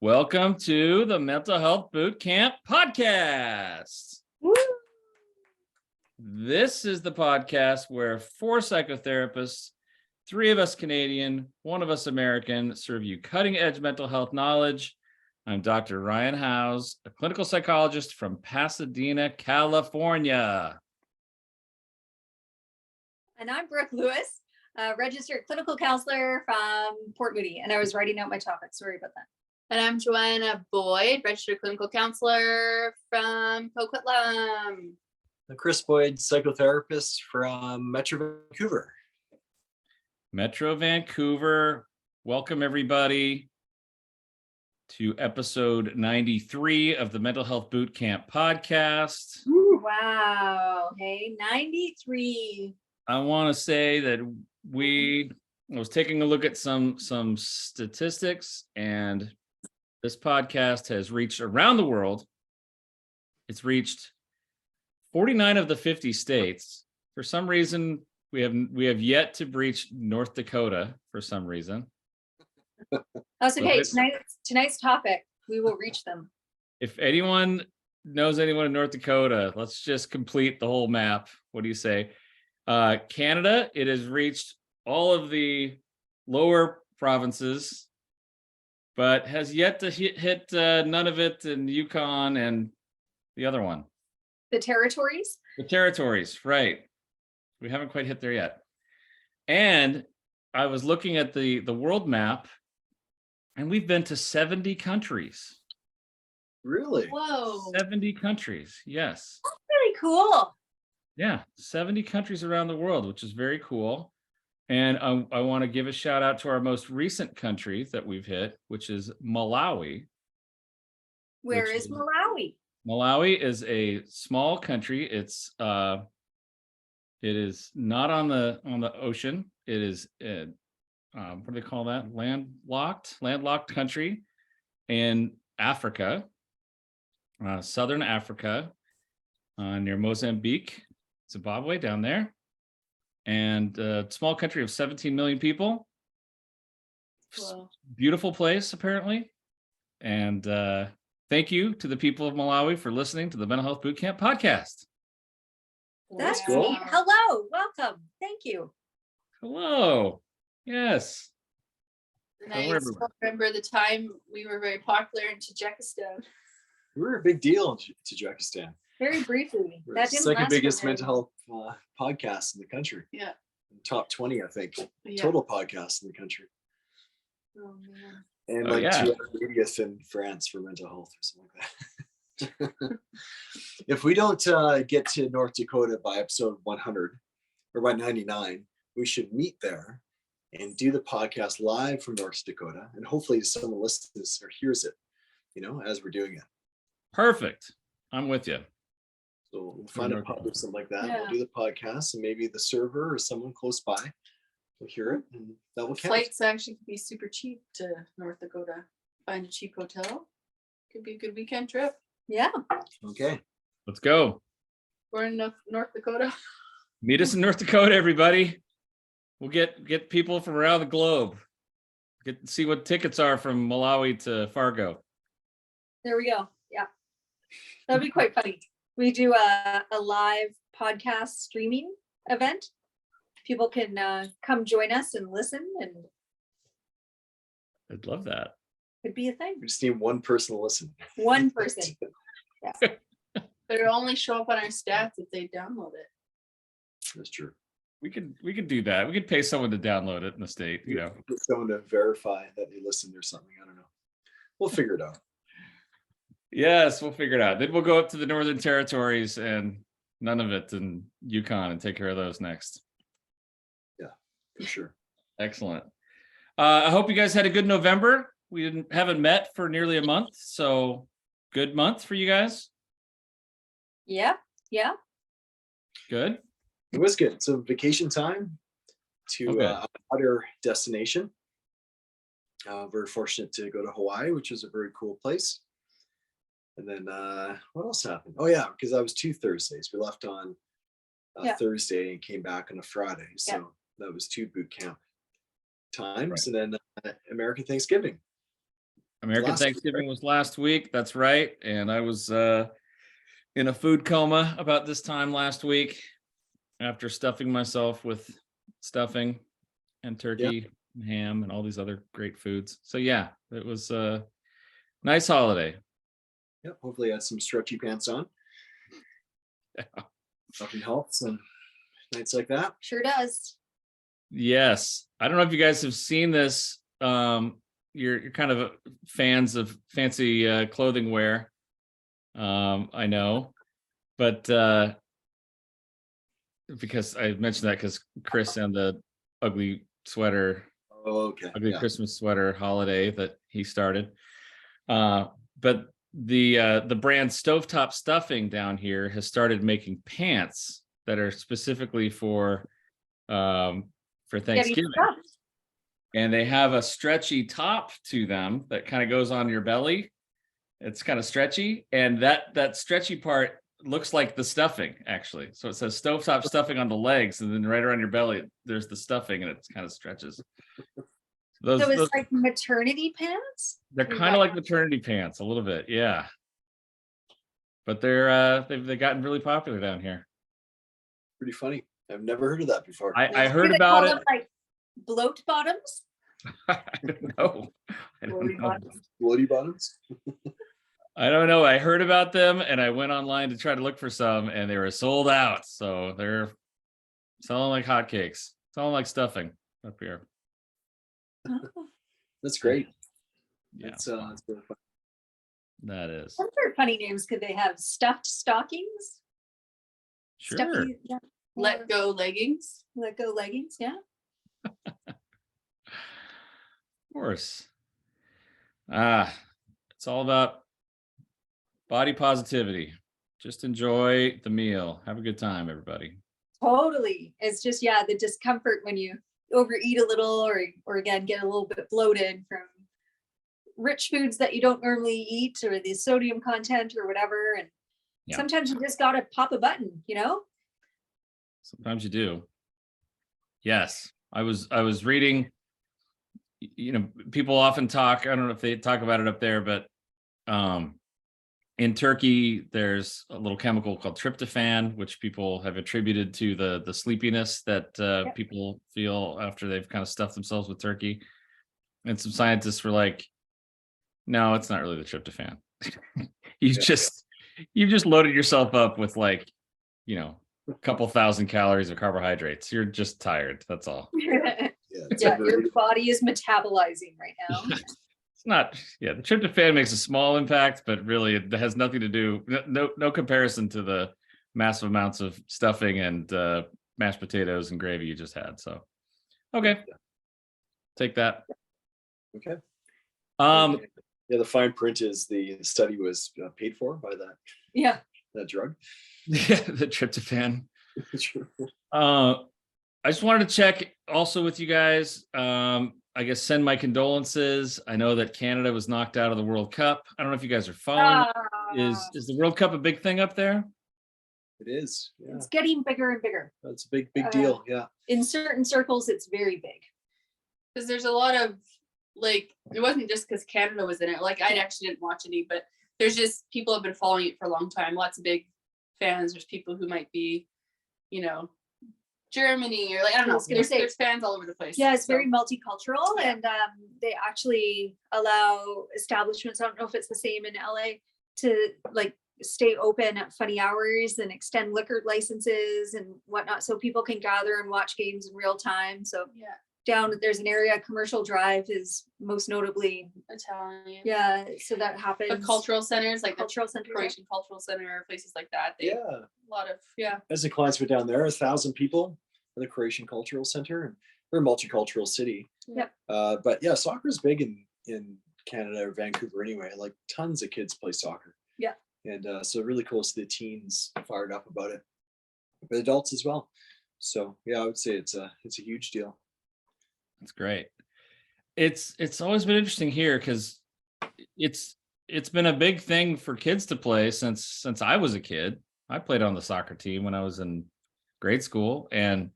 Welcome to the Mental Health Boot Camp podcast. Woo! This is the podcast where 4 psychotherapists, 3 of us Canadian, 1 of us American, serve you cutting-edge mental health knowledge. I'm Dr. Ryan Howes, a clinical psychologist from Pasadena, California. And I'm Brooke Lewis, a registered clinical counselor from Port Moody. And I was writing out my topic. Sorry about that. And I'm Joanna Boyd, registered clinical counselor from Coquitlam. I'm Chris Boyd, psychotherapist from Metro Vancouver. Metro Vancouver. Welcome, everybody, to episode 93 of the Mental Health Boot Camp podcast. Wow. Hey, 93. I want to say that I was taking a look at some statistics, and this podcast has reached around the world. It's reached 49 of the 50 states. For some reason, we have yet to reach North Dakota for some reason. That's okay. Tonight's topic, we will reach them. If anyone knows anyone in North Dakota, let's just complete the whole map. What do you say? Canada, it has reached all of the lower provinces, but has yet to hit none of it in Yukon and the other one. The territories? The territories, right. We haven't quite hit there yet. And I was looking at the world map, and we've been to 70 countries. Really? Whoa. 70 countries, yes. That's really cool. Yeah, 70 countries around the world, which is very cool. And I want to give a shout out to our most recent country that we've hit, which is Malawi. Where is Malawi? Malawi is a small country. It is not on the ocean. It is what do they call that? Landlocked country in Africa, southern Africa, near Mozambique, Zimbabwe, down there. And a small country of 17 million people. Whoa. Beautiful place, apparently. And thank you to the people of Malawi for listening to the Mental Health Boot Camp podcast. That's cool. neat. Hello. Welcome. Thank you. Hello. Yes. And Don't I worry still about remember the time we were very popular in Tajikistan. We were a big deal in Tajikistan. Very briefly. We're That the didn't second last biggest for very mental health podcast in the country. Yeah. Top 20, I think. Yeah. Total podcasts in the country. Oh man. And Oh, like yeah. 280th in France for mental health or something like that. If we don't get to North Dakota by episode 100 or by 99, we should meet there and do the podcast live from North Dakota. And hopefully someone listens or hears it, as we're doing it. Perfect. I'm with you. So we'll find a pub or something like that. Yeah. We'll do the podcast, and maybe the server or someone close by will hear it, and that will count. Flights actually could be super cheap to North Dakota. Find a cheap hotel. Could be a good weekend trip. Yeah. Okay. Let's go. We're in North Dakota. Meet us in North Dakota, everybody. We'll get people from around the globe. See what tickets are from Malawi to Fargo. There we go. Yeah. That'd be quite funny. We do a live podcast streaming event. People can come join us and listen, and I'd love that. it'd be a thing. We just need one person to listen. One person. But it'll only show up on our stats if they download it. That's true. We could do that. We could pay someone to download it in the state, Get someone to verify that they listened or something. I don't know. We'll figure it out. Yes, we'll figure it out. Then we'll go up to the Northern Territories and none of it in Yukon and take care of those next. For sure. Excellent. I hope you guys had a good November. We haven't met for nearly a month, so good month for you guys. Yeah. Yeah. Good. It was good. So vacation time to Okay. another destination. Very fortunate to go to Hawaii, which is a very cool place. And then what else happened? Oh yeah, because I was 2 Thursdays. We left on Thursday and came back on a Friday. So that was 2 boot camp times. Right. And then American Thanksgiving. American Last week, Thanksgiving was last week. That's right. And I was in a food coma about this time last week after stuffing myself with stuffing and turkey and ham and all these other great foods. So yeah, it was a nice holiday. Yep. Hopefully, you had some stretchy pants on. Nothing helps and nights like that. Sure does. Yes. I don't know if you guys have seen this. You're kind of fans of fancy clothing wear. I know, but because I mentioned that because Chris and the ugly sweater, Oh, okay. ugly Yeah. Christmas sweater holiday that he started. But the brand Stovetop Stuffing down here has started making pants that are specifically for Getting Thanksgiving. stuffed. And they have a stretchy top to them that kind of goes on your belly. It's kind of stretchy, and that stretchy part looks like the stuffing actually. So it says Stovetop Stuffing on the legs, and then right around your belly there's the stuffing, and it kind of stretches. So Those it's like maternity pants? they're kind of like maternity pants a little bit, yeah. But they've gotten really popular down here. Pretty funny. I've never heard of that before. I Do heard they about call it. them, like bloat bottoms? I don't know. I don't Bloaty know. bottoms. Bloody bottoms. I don't know. I heard about them and I went online to try to look for some, and they were sold out. So they're selling like hotcakes, selling like stuffing up here. Oh, That's great. Yeah, That's really fun. that is. what other funny names could they have? Stuffed stockings? Sure. Stuffy, yeah. Let go leggings. Let go leggings, yeah. Of course. It's all about body positivity. Just enjoy the meal. Have a good time, everybody. Totally. It's just, yeah, the discomfort when you overeat a little or again, get a little bit bloated from rich foods that you don't normally eat or the sodium content or whatever. And Yeah. sometimes you just got to pop a button, you know? Sometimes you do. Yes. I was reading, people often talk, I don't know if they talk about it up there, but in Turkey, there's a little chemical called tryptophan, which people have attributed to the sleepiness that people feel after they've kind of stuffed themselves with turkey. And some scientists were like, no, it's not really the tryptophan. You've just loaded yourself up with like, a couple thousand calories of carbohydrates. You're just tired. That's all. Yeah, it's Yeah, your body is metabolizing right now. It's not, the tryptophan makes a small impact, but really it has nothing to do, no comparison to the massive amounts of stuffing and mashed potatoes and gravy you just had. So, okay. Take that. Okay. Um, Yeah, the fine print is the study was paid for by Yeah. that drug. yeah, the tryptophan. I just wanted to check also with you guys. I guess send my condolences. I know that Canada was knocked out of the World Cup. I don't know if you guys are following. Is the World Cup a big thing up there? It is. Yeah, It's getting bigger and bigger. that's a big deal. Yeah. In certain circles, it's very big. Because there's a lot of like, it wasn't just because Canada was in it. Like, I actually didn't watch any, but there's just people have been following it for a long time. Lots of big fans. There's people who might be, Germany or like, I don't I know. was gonna say- There's fans all over the place. Yeah, it's So, very multicultural, Yeah. and they actually allow establishments. I don't know if it's the same in LA to like stay open at funny hours and extend liquor licenses and whatnot, so people can gather and watch games in real time. So yeah, down there's an area, Commercial Drive is most notably, Italian. yeah. So that happens. But cultural centers like the cultural center. Croatian Cultural Center, places like that. They, Yeah. A lot of, yeah. As the clients were down there, 1,000 people at the Croatian Cultural Center, and we're a multicultural city. Yep. But yeah, soccer is big in Canada or Vancouver anyway. Like tons of kids play soccer. Yeah. And so really cool to see the teens fired up about it, but adults as well. So yeah, I would say it's a huge deal. That's great. It's always been interesting here because it's been a big thing for kids to play since I was a kid. I played on the soccer team when I was in grade school, and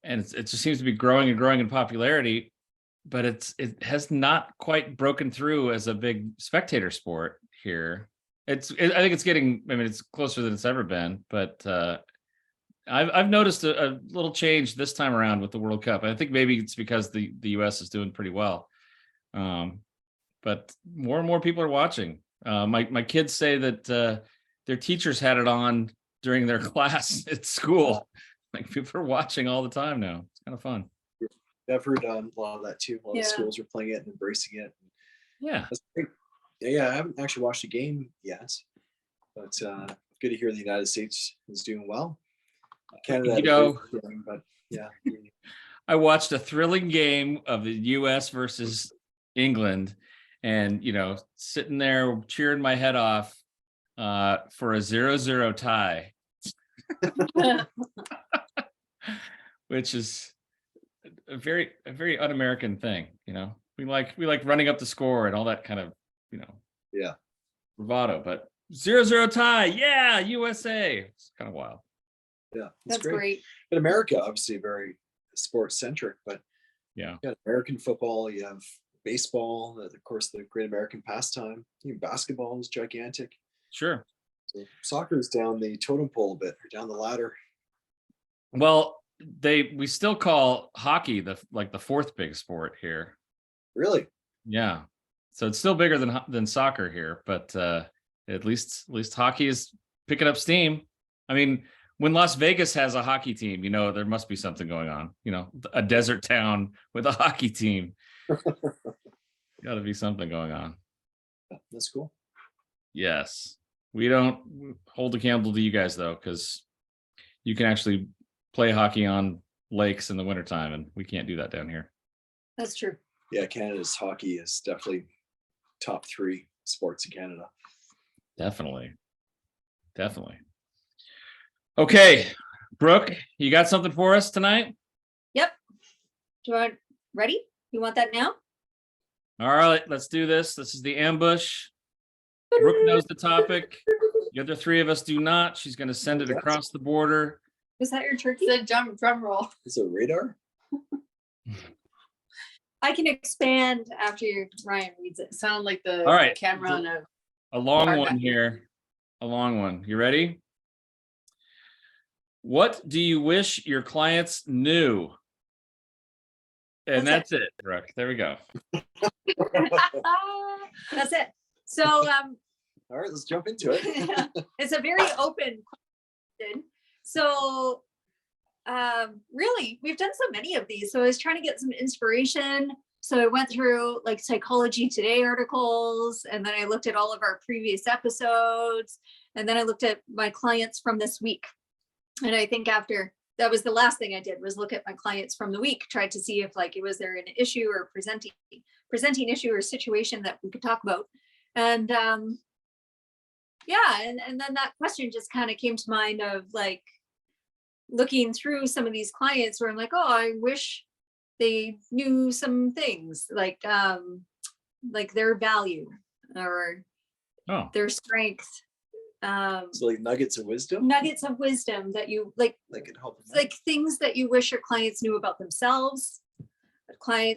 it just seems to be growing and growing in popularity. but it has not quite broken through as a big spectator sport here. I think it's getting, I mean, it's closer than it's ever been, but I've noticed a little change this time around with the World Cup. I think maybe it's because the US is doing pretty well. But more and more people are watching. My kids say that their teachers had it on during their class at school. Like people are watching all the time now. It's kind of fun. I've heard a lot of that too. A lot Yeah. of schools are playing it and embracing it. Yeah. That's great. Yeah, I haven't actually watched a game yet, but good to hear the United States is doing well. Canada, had a great feeling, but yeah. I watched a thrilling game of the US versus England, and sitting there cheering my head off for a 0-0 tie. Which is a very un-American thing. We like running up the score and all that kind of Yeah. bravado, but 0-0 tie, yeah, USA. It's kind of wild. Yeah, That's great. In America, obviously very sports centric, but Yeah. you got American football, you have baseball, of course, the great American pastime. Basketball is gigantic. Sure. So soccer is down the totem pole a bit, or down the ladder. Well, we still call hockey the fourth big sport here. Really? Yeah. So it's still bigger than soccer here, but at least hockey is picking up steam. I mean, when Las Vegas has a hockey team, there must be something going on. A desert town with a hockey team. Got to be something going on. That's cool. Yes. We don't hold accountable to you guys though, because you can actually play hockey on lakes in the wintertime, and we can't do that down here. That's true. Yeah, Canada's hockey is definitely top 3 sports in Canada. Definitely. Okay, Brooke, you got something for us tonight? Yep. Do you want ready? You want that now? All right, let's do this. This is the ambush. Brooke knows the topic. The other 3 of us do not. She's going to send it across the border. Is that your turkey? It's a drum roll. Is it radar? I can expand after Ryan reads it. Sound like the All right. camera on a A long Hard one back. here. A long one. You ready? What do you wish your clients knew? And that's it, Brooke. There we go. That's it. So All right, let's jump into it. it's a very open question. So really, we've done so many of these. So I was trying to get some inspiration. So I went through like Psychology Today articles, and then I looked at all of our previous episodes, and then I looked at my clients from this week. And I think after that was the last thing I did, was look at my clients from the week, tried to see if was there an issue or presenting issue or situation that we could talk about. And yeah, and then that question just kind of came to mind of looking through some of these clients where I'm like, oh, I wish they knew some things like their value or their strength. So like nuggets of wisdom. Nuggets of wisdom that you That could help them out. like things that you wish your clients knew about themselves,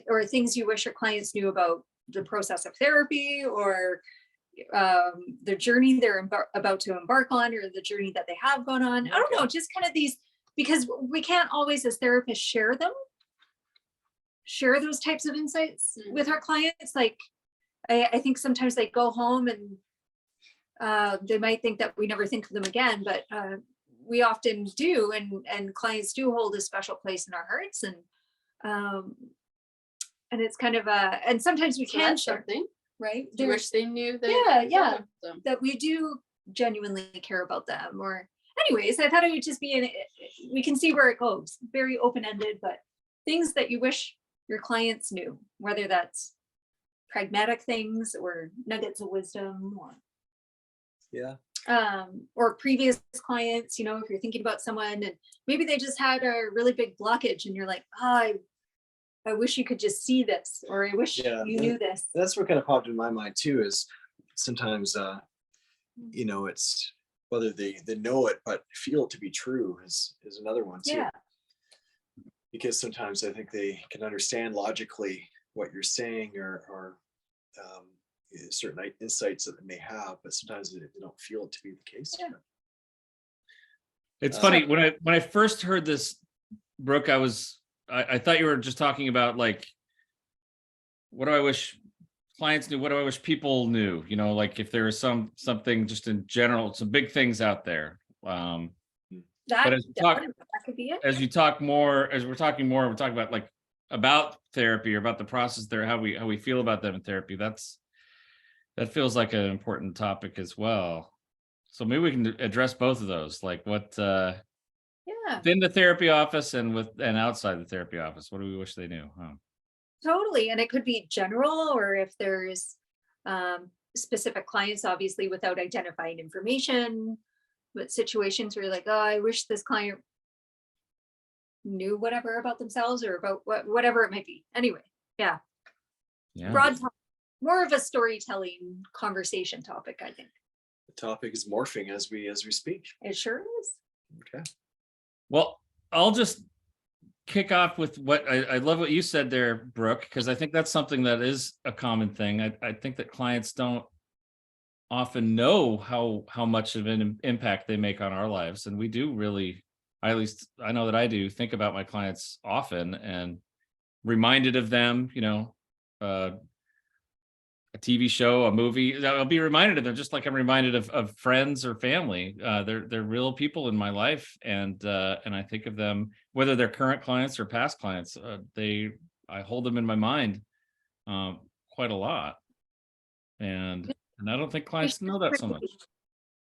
or things you wish your clients knew about the process of therapy, or the journey they're about to embark on, or the journey that they have gone on. I don't know, just kind of these, because we can't always as therapists share those types of insights with our clients. Like I think sometimes they go home and they might think that we never think of them again, but we often do, and clients do hold a special place in our hearts, and it's kind of and sometimes we can share, something, right? you wish they knew that. Yeah. That we do genuinely care about them. Or anyways, I thought it would just be we can see where it goes. Very open-ended, but things that you wish your clients knew, whether that's pragmatic things or nuggets of wisdom, or or previous clients, if you're thinking about someone and maybe they just had a really big blockage and you're like, oh, I wish you could just see this, or I wish you knew this. That's what kind of popped in my mind too, is sometimes it's whether they know it but feel it to be true is another one too. Yeah. Because sometimes I think they can understand logically what you're saying or certain insights that they may have, but sometimes they don't feel it to be the case. Yeah. It's Uh, funny when I first heard this, Brooke, I thought you were just talking about like, what do I wish clients knew? What do I wish people knew? You know, like if there is something just in general, some big things out there. That, But that could be it. as you talk more, as we're talking more, we're talking about like about therapy or about the process there, how we feel about them in therapy. That feels like an important topic as well. So maybe we can address both of those, like what Yeah. within the therapy office and outside the therapy office. What do we wish they knew? Huh? Totally. And it could be general, or if there's specific clients, obviously without identifying information, but situations where you're like, oh, I wish this client knew whatever about themselves or about whatever it might be. Anyway, yeah. Broad topic, more of a storytelling conversation topic, I think. The topic is morphing as we speak. It sure is. Okay. Well, I'll just kick off with what I love what you said there, Brooke, because I think that's something that is a common thing. I think that clients don't often know how much of an impact they make on our lives, and we do really, at least I know that I do, think about my clients often and reminded of them. You know, a TV show, a movie, I'll be reminded of them just like I'm reminded of friends or family. They're real people in my life, and I think of them, whether they're current clients or past clients. I hold them in my mind quite a lot, and I don't think clients know that so much.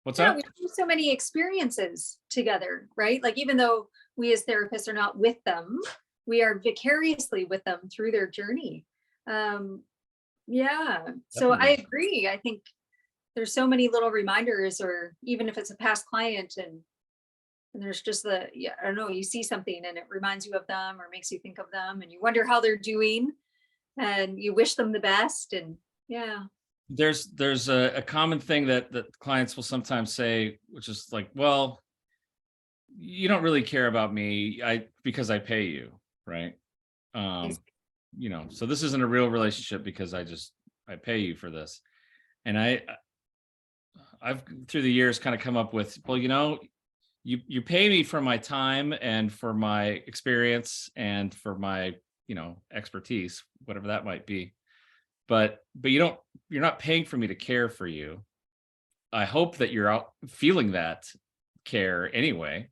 What's Yeah, that? we have so many experiences together, right? Like even though we as therapists are not with them, we are vicariously with them through their journey. Yeah, so I Definitely. agree. I think there's so many little reminders, or even if it's a past client and there's just I don't know, you see something and it reminds you of them or makes you think of them and you wonder how they're doing and you wish them the best. And yeah. There's a common thing that clients will sometimes say, which is like, well, you don't really care about me because I pay you, right? You know, so this isn't a real relationship because I pay you for this. And I've through the years kind of come up with, well, you know, you pay me for my time and for my experience and for my, you know, expertise, whatever that might be. But you're not paying for me to care for you. I hope that you're out feeling that care anyway.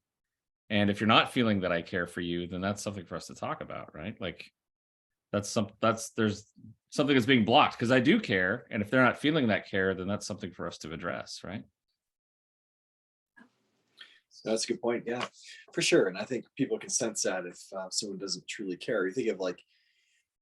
And if you're not feeling that I care for you, then that's something for us to talk about, right? Like there's something that's being blocked because I do care. And if they're not feeling that care, then that's something for us to address, right? That's a good point. Yeah, for sure. And I think people can sense that if someone doesn't truly care. You think of like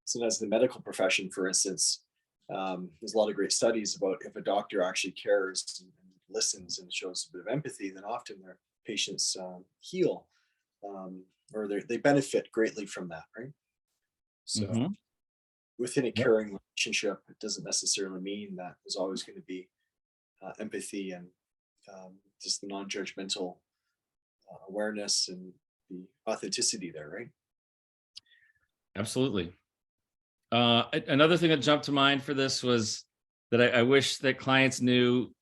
sometimes the medical profession, for instance, there's a lot of great studies about if a doctor actually cares and listens and shows a bit of empathy, then often their patients heal or they benefit greatly from that, right? So within a caring relationship, it doesn't necessarily mean that there's always going to be empathy and just the non-judgmental awareness and the authenticity there, right? Absolutely. Another thing that jumped to mind for this was that I wish that clients knew.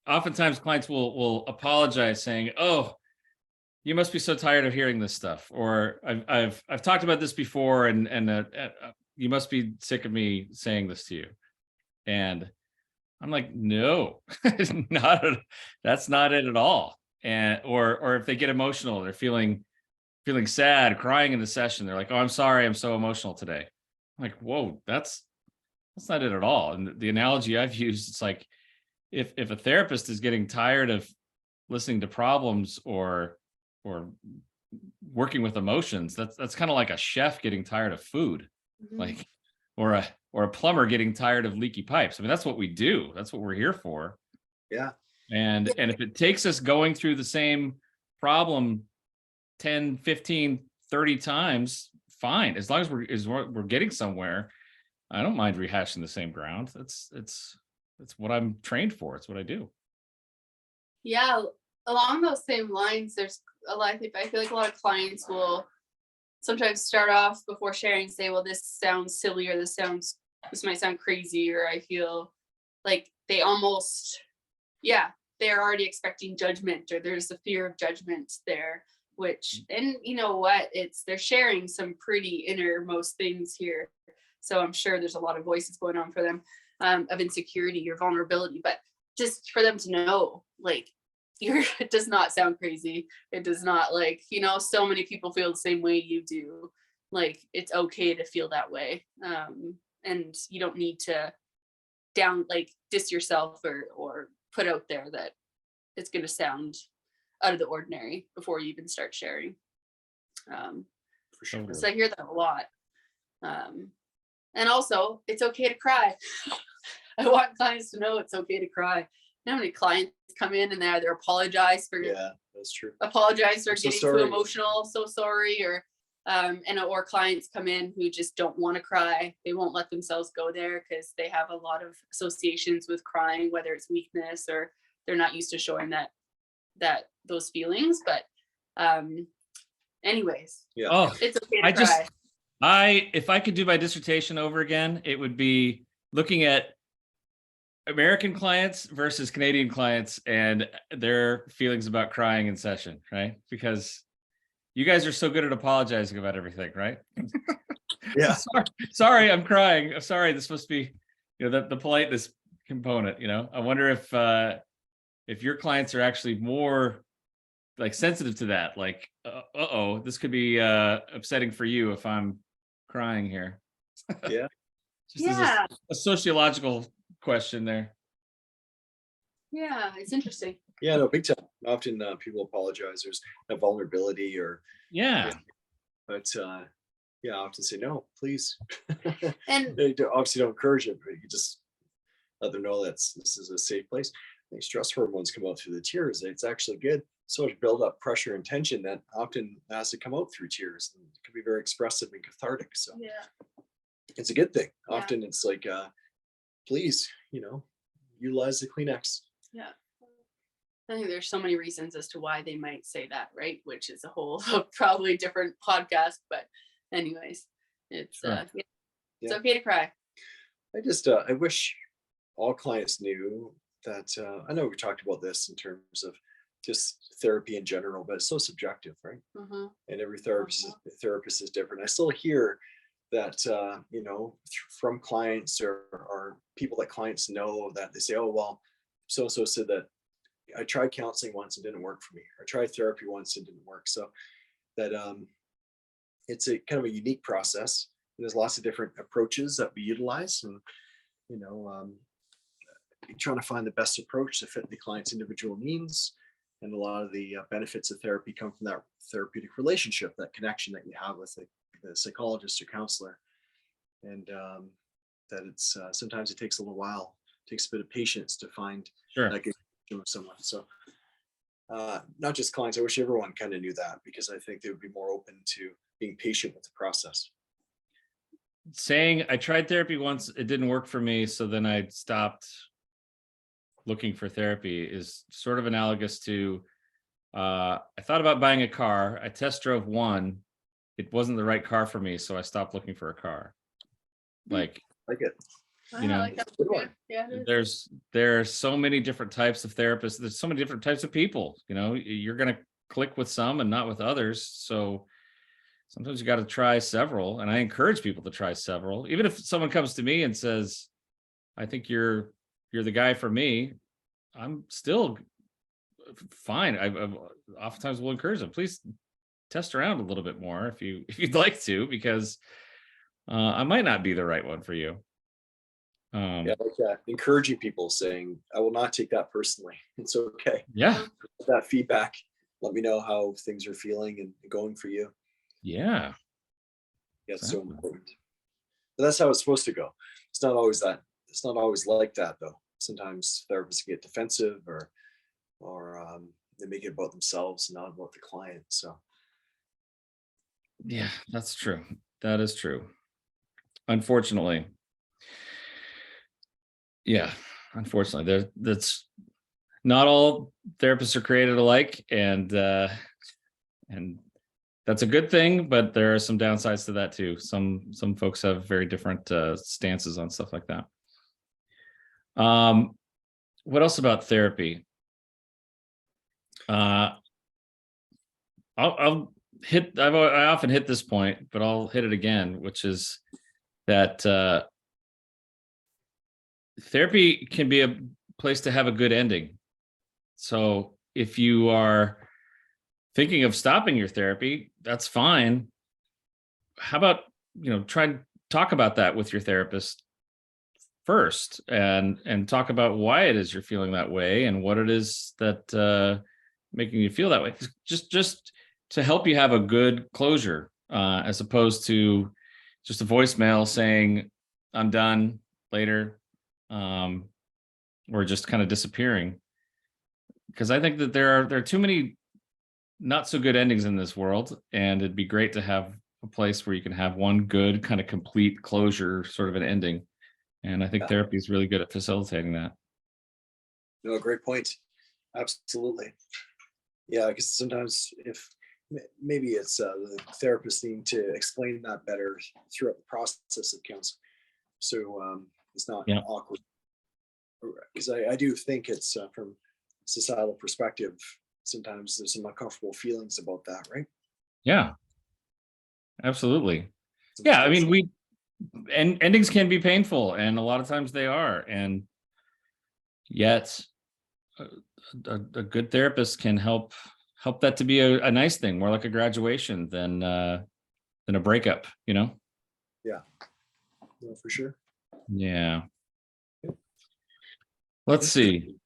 Oftentimes clients will apologize saying, oh, you must be so tired of hearing this stuff, or I've talked about this before, and you must be sick of me saying this to you. And I'm like, no, that's not it at all. And or if they get emotional, they're feeling sad, crying in the session, they're like, oh, I'm sorry, I'm so emotional today. I'm like, whoa, that's not it at all. And the analogy I've used, it's like if a therapist is getting tired of listening to problems or working with emotions, that's kind of like a chef getting tired of food, like or a plumber getting tired of leaky pipes. I mean, that's what we do. That's what we're here for. Yeah. And if it takes us going through the same problem 10, 15, 30 times, fine. As long as we're getting somewhere, I don't mind rehashing the same ground. It's what I'm trained for. It's what I do. Yeah, along those same lines, there's a lot of people, I feel like a lot of clients will sometimes start off before sharing, say, well, this sounds silly, or this might sound crazy, or I feel like they almost, yeah, they're already expecting judgment, or there's a fear of judgment there, which, and you know what, they're sharing some pretty innermost things here. So I'm sure there's a lot of voices going on for them, of insecurity or vulnerability, but just for them to know, like, it does not sound crazy. It does not, like, so many people feel the same way you do. Like, it's okay to feel that way. And you don't need to diss yourself or put out there that it's going to sound out of the ordinary before you even start sharing. For sure. So I hear that a lot. And also, it's okay to cry. I want clients to know it's okay to cry. You know how many clients come in and they either apologize for That's true. Apologize for I'm so getting sorry. too emotional, so sorry, or clients come in who just don't want to cry. They won't let themselves go there because they have a lot of associations with crying, whether it's weakness or they're not used to showing that those feelings. But anyways, Oh, it's okay to cry. if I could do my dissertation over again, it would be looking at American clients versus Canadian clients and their feelings about crying in session, right? Because you guys are so good at apologizing about everything, right? Yeah. Sorry, I'm crying. I'm sorry. This must be, the politeness component. I wonder if your clients are actually more like sensitive to that. Like, this could be upsetting for you if I'm crying here. Yeah. Just as a sociological question there. Yeah, it's interesting. Yeah, no, big time. Often people apologize. There's a vulnerability or, but I often say, no, please. And they obviously don't encourage it, but you just let them know this is a safe place. I think stress hormones come out through the tears. It's actually good. So much build up pressure and tension that often has to come out through tears. And it can be very expressive and cathartic. So it's a good thing. Yeah. Often it's like, please, utilize the Kleenex. Yeah. I think there's so many reasons as to why they might say that, right? Which is a whole probably different podcast. But anyways, it's it's okay to cry. I just I wish all clients knew that I know we talked about this in terms of just therapy in general, but it's so subjective, right? Mm-hmm. And every therapist is different. I still hear that from clients or people that clients know, that they say, oh well, so said that I tried counseling once and didn't work for me. I tried therapy once and didn't work. So that it's a kind of a unique process. There's lots of different approaches that we utilize, and trying to find the best approach to fit the client's individual needs. And a lot of the benefits of therapy come from that therapeutic relationship, that connection that you have with the psychologist or counselor. And that it's sometimes it takes a little while, it takes a bit of patience to find that good connection with someone. So not just clients, I wish everyone kind of knew that, because I think they would be more open to being patient with the process. Saying I tried therapy once, it didn't work for me, so then I stopped looking for therapy is sort of analogous to I thought about buying a car. I test drove one. It wasn't the right car for me, so I stopped looking for a car. Like it. Like that. Good one. Yeah. There are so many different types of therapists. There's so many different types of people. You're gonna click with some and not with others. So sometimes you got to try several. And I encourage people to try several. Even if someone comes to me and says, I think you're the guy for me, I'm still fine. I oftentimes will encourage them, please test around a little bit more if you'd like to, because I might not be the right one for you. Encouraging people, saying, I will not take that personally. It's okay. Yeah. That feedback. Let me know how things are feeling and going for you. Yeah. It's so important. But that's how it's supposed to go. It's not always like that though. Sometimes therapists get defensive or they make it about themselves, not about the client. So yeah, that's true. That is true. Unfortunately. Yeah, unfortunately, that's not all therapists are created alike, and that's a good thing, but there are some downsides to that too. Some folks have very different stances on stuff like that. What else about therapy? I'll hit. I often hit this point, but I'll hit it again, which is that therapy can be a place to have a good ending. So if you are thinking of stopping your therapy, that's fine. How about, try and talk about that with your therapist first, and talk about why it is you're feeling that way and what it is that making you feel that way. Just to help you have a good closure, as opposed to just a voicemail saying, I'm done, later, or just kind of disappearing. Because I think that there are too many not so good endings in this world, and it'd be great to have a place where you can have one good kind of complete closure, sort of an ending. And I think Yeah. therapy is really good at facilitating that. No, great point. Absolutely. Yeah, because sometimes if maybe it's the therapist needing to explain that better throughout the process of counseling, so it's not Yeah. awkward. Because I do think it's from societal perspective, sometimes there's some uncomfortable feelings about that, right? Yeah, absolutely. Yeah, I mean, endings can be painful, and a lot of times they are, and yet a good therapist can help that to be a nice thing, more like a graduation than a breakup. Yeah, no, for sure. Yeah. Let's see.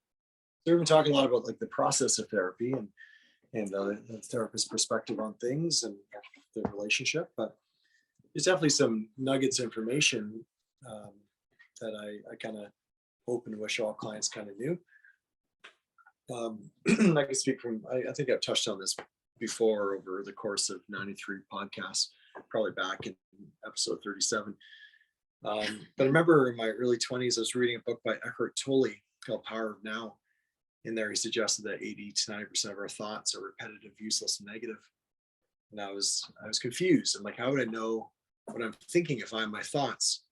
So we've been talking a lot about like the process of therapy and the therapist's perspective on things and the relationship, but there's definitely some nuggets of information that I kind of hope and wish all clients kind of knew. I can speak from, I think I've touched on this before over the course of 93 podcasts, probably back in episode 37. But I remember in my early 20s, I was reading a book by Eckhart Tolle called Power of Now. In there, he suggested that 80 to 90% of our thoughts are repetitive, useless, and negative. And I was confused. I'm like, how would I know what I'm thinking if I'm my thoughts?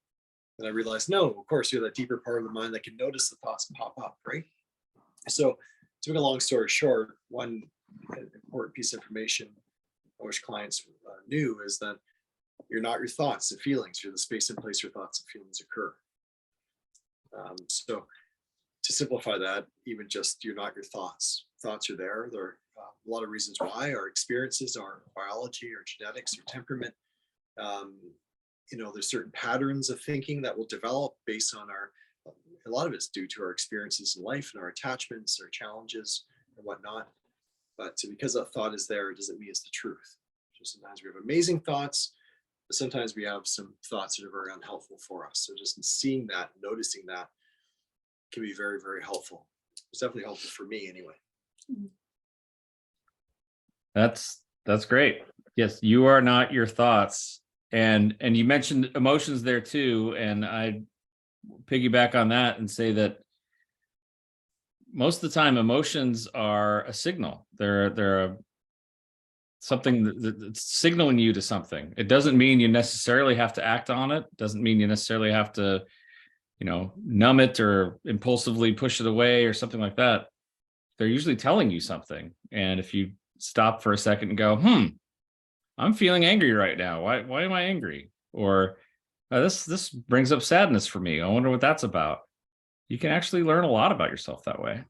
And I realized, no, of course, you're that deeper part of the mind that can notice the thoughts pop up, right? So to make a long story short, one important piece of information I wish clients knew is that you're not your thoughts and feelings. You're the space and place your thoughts and feelings occur. So to simplify that, even just you're not your thoughts. Thoughts are there. There are a lot of reasons why. Our experiences, our biology, our genetics, our temperament. There's certain patterns of thinking that will develop based on a lot of it's due to our experiences in life and our attachments, our challenges and whatnot. But because that thought is there, it doesn't mean it's the truth. So sometimes we have amazing thoughts, but sometimes we have some thoughts that are very unhelpful for us. So just seeing that, noticing that can be very, very helpful. It's definitely helpful for me anyway. That's great. Yes, you are not your thoughts. And you mentioned emotions there too. And I piggyback on that and say that most of the time emotions are a signal. They're something that's signaling you to something. It doesn't mean you necessarily have to act on it. Doesn't mean you necessarily have to, numb it or impulsively push it away or something like that. They're usually telling you something. And if you stop for a second and go, I'm feeling angry right now. Why am I angry? Or this brings up sadness for me. I wonder what that's about. You can actually learn a lot about yourself that way.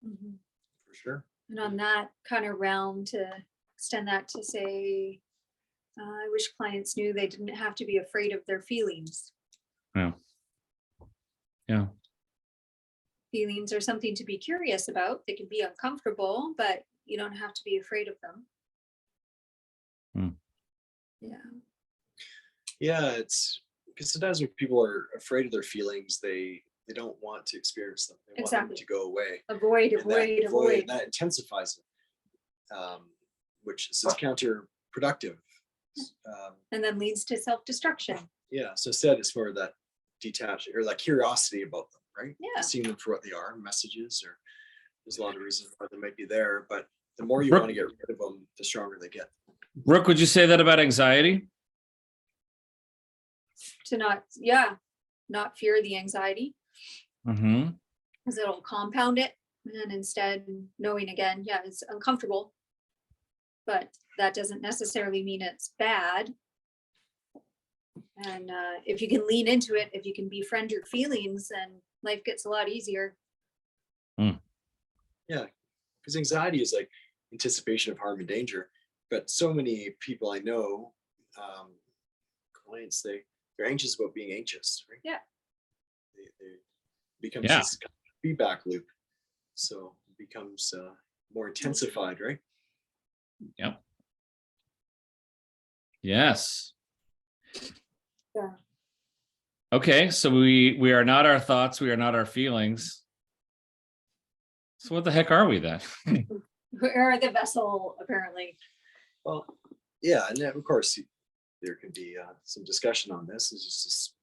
Mhm. For sure. And on that kind of realm, to extend that to say, I wish clients knew they didn't have to be afraid of their feelings. Yeah. Feelings are something to be curious about. They can be uncomfortable, but you don't have to be afraid of them. Yeah. Yeah, it's because sometimes when people are afraid of their feelings, they don't want to experience them. They want them Exactly. to go away. Avoid. That intensifies it, which is counterproductive. And then leads to self-destruction. Yeah, so instead it's more that detachment or that curiosity about them, right? Yeah. Seeing them for what they are, messages, or there's a lot of reasons why they might be there, but the more you Brooke- want to get rid of them, the stronger they get. Brooke, would you say that about anxiety? To not fear the anxiety, Mm-hmm. because it'll compound it. And instead knowing again, yeah, it's uncomfortable, but that doesn't necessarily mean it's bad. And if you can lean into it, if you can befriend your feelings, then life gets a lot easier. Yeah, because anxiety is like anticipation of harm and danger. But so many people I know, clients, they're anxious about being anxious, right? Yeah. They becomes Yeah. this kind of feedback loop. So it becomes more intensified, right? Yep. Yes. Yeah. Okay, so we are not our thoughts, we are not our feelings. So what the heck are we then? We're the vessel, apparently. Well, yeah, and then, of course there can be some discussion on this. It's just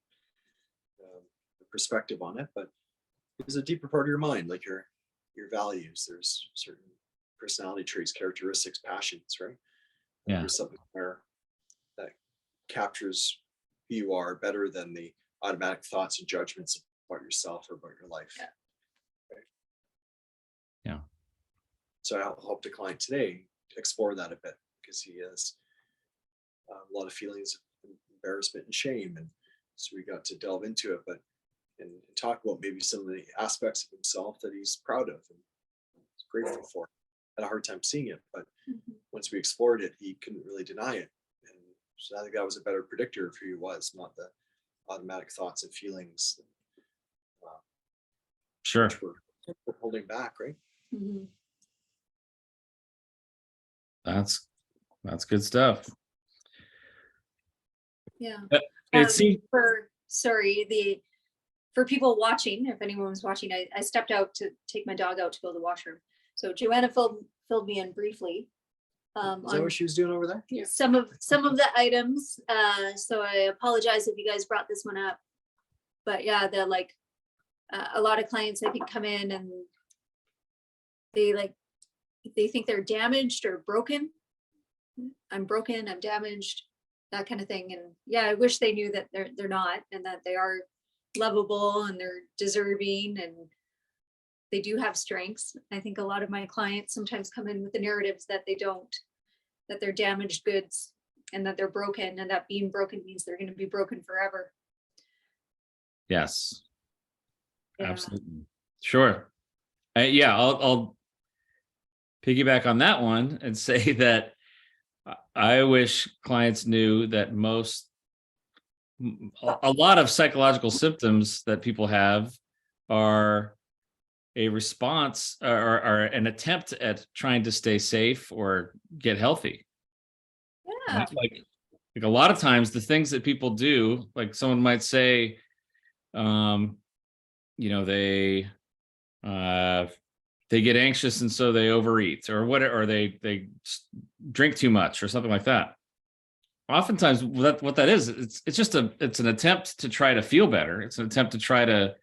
perspective on it, but it's a deeper part of your mind, like your values. There's certain personality traits, characteristics, passions, right? And Yeah. there's something there that captures who you are better than the automatic thoughts and judgments about yourself or about your life. Yeah. Right? Yeah. So I helped a client today explore that a bit, because he has a lot of feelings of embarrassment and shame, and so we got to delve into it, but and talk about maybe some of the aspects of himself that he's proud of and is grateful for. Had a hard time seeing it, but Mhm. once we explored it, he couldn't really deny it. And so I think that was a better predictor of who he was, not the automatic thoughts and feelings Sure. which were holding back, right? Mhm. That's good stuff. Yeah. It seems For people watching, if anyone was watching, I stepped out to take my dog out to go to the washroom. So Joanna filled me in briefly. Is that On what she was doing over there? Yeah. some of the items. So I apologize if you guys brought this one up. But yeah, a lot of clients I think come in and they think they're damaged or broken. I'm broken, I'm damaged, that kind of thing. And yeah, I wish they knew that they're not, and that they are lovable and they're deserving and they do have strengths. I think a lot of my clients sometimes come in with the narratives that they don't, that they're damaged goods and that they're broken, and that being broken means they're going to be broken forever. yes. Yeah. Absolutely. Sure. Yeah, I'll piggyback on that one and say that I wish clients knew that a lot of psychological symptoms that people have are a response or an attempt at trying to stay safe or get healthy. Yeah. Like a lot of times the things that people do, like someone might say, they get anxious and so they overeat or whatever, or they drink too much or something like that. Oftentimes what that is, it's an attempt to try to feel better. It's an attempt to try to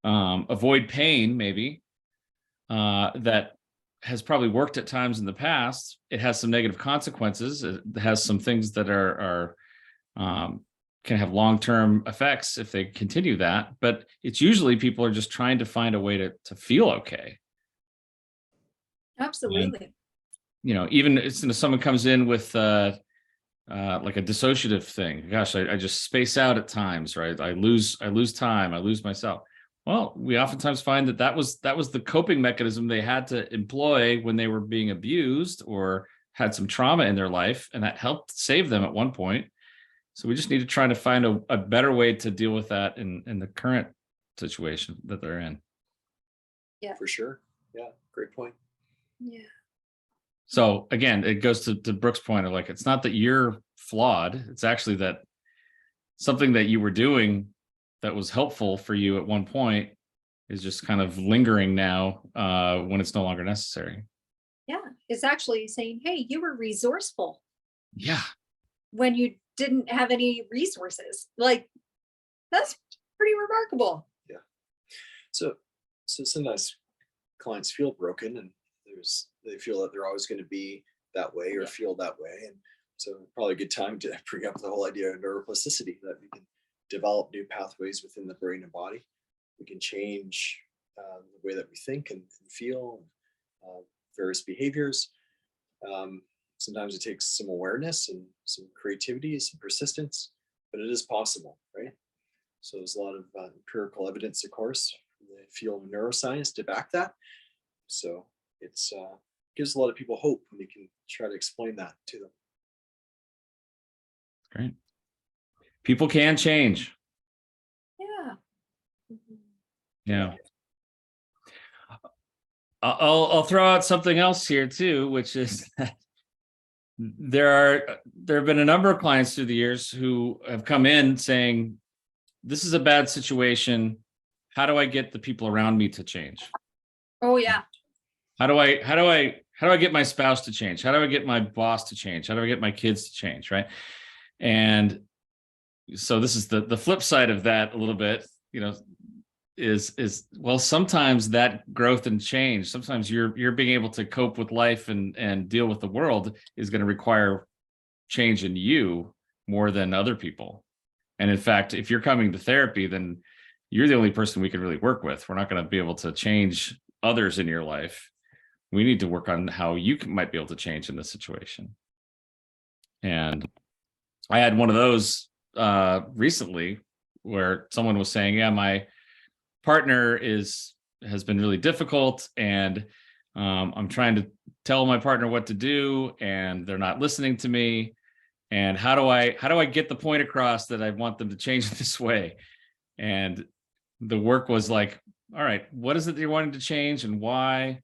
avoid pain, maybe, that has probably worked at times in the past. It has some negative consequences. It has some things that are can have long-term effects if they continue that, but it's usually people are just trying to find a way to feel okay. Absolutely. Even if someone comes in with like a dissociative thing, gosh, I just space out at times, right? I lose time, I lose myself. Well, we oftentimes find that was the coping mechanism they had to employ when they were being abused or had some trauma in their life, and that helped save them at one point. So we just need to try to find a better way to deal with that in the current situation that they're in. Yeah. For sure. Yeah, great point. Yeah. So again, it goes to Brooke's point of, like, it's not that you're flawed. It's actually that something that you were doing that was helpful for you at one point is just kind of lingering now when it's no longer necessary. Yeah. It's actually saying, hey, you were resourceful Yeah. when you didn't have any resources. Like, that's pretty remarkable. So sometimes clients feel broken and they feel that they're always going to be that way or feel that way. And so probably a good time to bring up the whole idea of neuroplasticity, that we can develop new pathways within the brain and body. We can change the way that we think and feel, various behaviors. Sometimes it takes some awareness and some creativity, some persistence, but it is possible, right? So there's a lot of empirical evidence, of course, from the field of neuroscience to back that. So it's gives a lot of people hope when you can try to explain that to them. Great. People can change. Yeah. Yeah. I'll throw out something else here too, which is that there have been a number of clients through the years who have come in saying, this is a bad situation. How do I get the people around me to change? Oh yeah. How do I get my spouse to change? How do I get my boss to change? How do I get my kids to change? Right. And so this is the flip side of that a little bit, is well, sometimes that growth and change, sometimes you're being able to cope with life and deal with the world is going to require change in you more than other people. And in fact, if you're coming to therapy, then you're the only person we can really work with. We're not going to be able to change others in your life. We need to work on how you might be able to change in this situation. And I had one of those recently where someone was saying, yeah, my partner has been really difficult, and I'm trying to tell my partner what to do and they're not listening to me. And how do I get the point across that I want them to change this way? And the work was like, all right, what is it that you're wanting to change and why?